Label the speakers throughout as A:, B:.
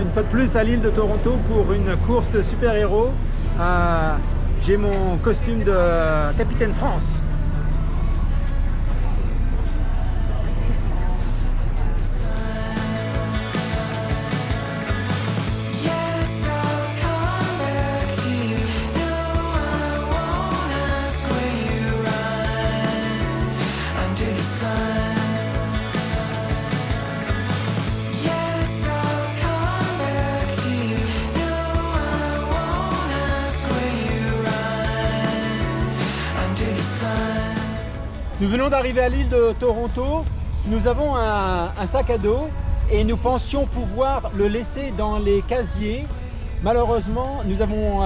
A: une fois de plus à l'île de Toronto pour une course de super-héros. J'ai mon costume de Capitaine France. Nous venons d'arriver à l'île de Toronto. Nous avons un sac à dos et nous pensions pouvoir le laisser dans les casiers. Malheureusement, nous avons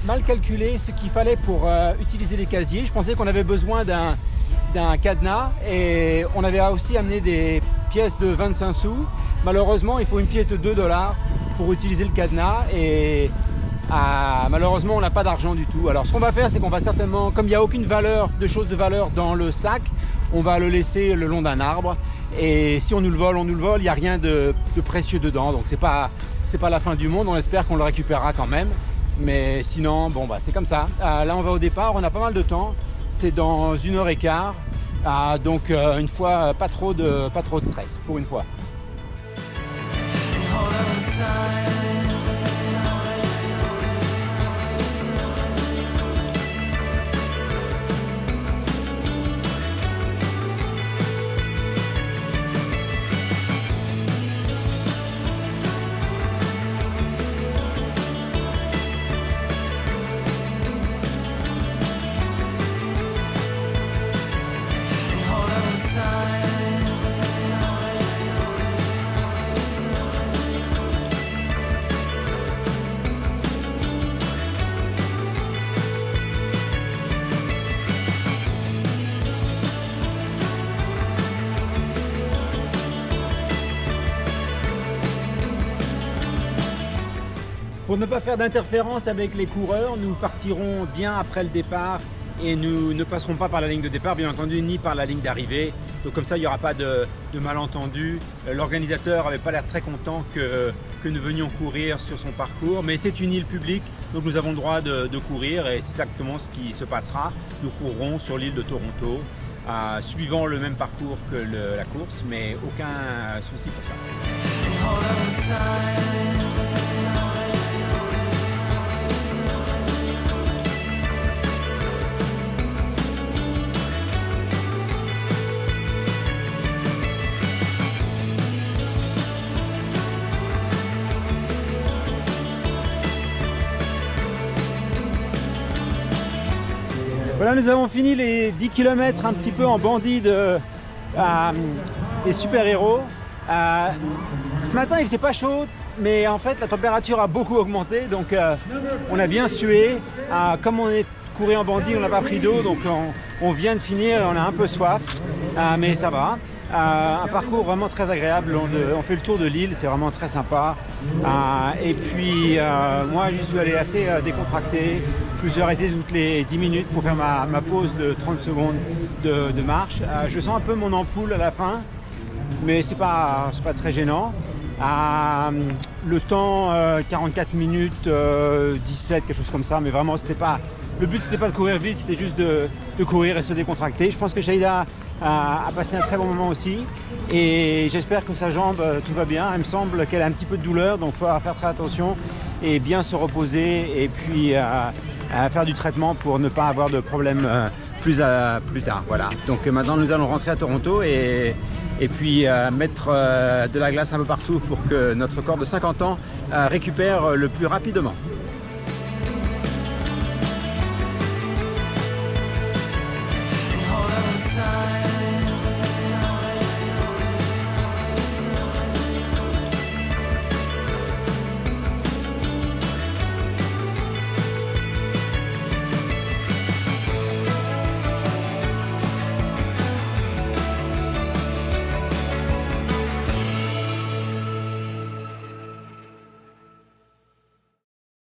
A: mal calculé ce qu'il fallait pour utiliser les casiers. Je pensais qu'on avait besoin d'un cadenas et on avait aussi amené des pièces de 25 sous. Malheureusement, il faut une pièce de 2 $ pour utiliser le cadenas et malheureusement on n'a pas d'argent du tout. Alors ce qu'on va faire, c'est qu'on va certainement, comme il n'y a aucune chose de valeur dans le sac, on va le laisser le long d'un arbre et si on nous le vole, il n'y a rien de précieux dedans, donc c'est pas la fin du monde. On espère qu'on le récupérera quand même, mais sinon bon bah c'est comme ça. Là on va au départ, on a pas mal de temps, c'est dans 1h15, donc une fois pas trop de stress pour une fois. Pour ne pas faire d'interférence avec les coureurs, nous partirons bien après le départ et nous ne passerons pas par la ligne de départ, bien entendu, ni par la ligne d'arrivée. Donc comme ça, il n'y aura pas de malentendu. L'organisateur n'avait pas l'air très content que nous venions courir sur son parcours, mais c'est une île publique, donc nous avons le droit de courir et c'est exactement ce qui se passera. Nous courrons sur l'île de Toronto, suivant le même parcours que la course, mais aucun souci pour ça. Voilà, nous avons fini les 10 km un petit peu en bandit des super-héros. Ce matin, il faisait pas chaud, mais en fait, la température a beaucoup augmenté, donc on a bien sué. Comme on est couru en bandit, on n'a pas pris d'eau, donc on vient de finir et on a un peu soif, mais ça va. Un parcours vraiment très agréable, on fait le tour de l'île, c'est vraiment très sympa. Et puis moi j'y suis allé assez décontracté, je me suis arrêté toutes les 10 minutes pour faire ma pause de 30 secondes de marche. Je sens un peu mon ampoule à la fin, mais c'est pas très gênant. Le temps 44 minutes 17, quelque chose comme ça, mais vraiment le but c'était pas de courir vite, c'était juste de courir et se décontracter. Je pense que Shaida a passé un très bon moment aussi et j'espère que sa jambe tout va bien. Il me semble qu'elle a un petit peu de douleur, donc il faudra faire très attention et bien se reposer et puis faire du traitement pour ne pas avoir de problème plus tard. Voilà. Donc maintenant nous allons rentrer à Toronto et puis mettre de la glace un peu partout pour que notre corps de 50 ans récupère le plus rapidement.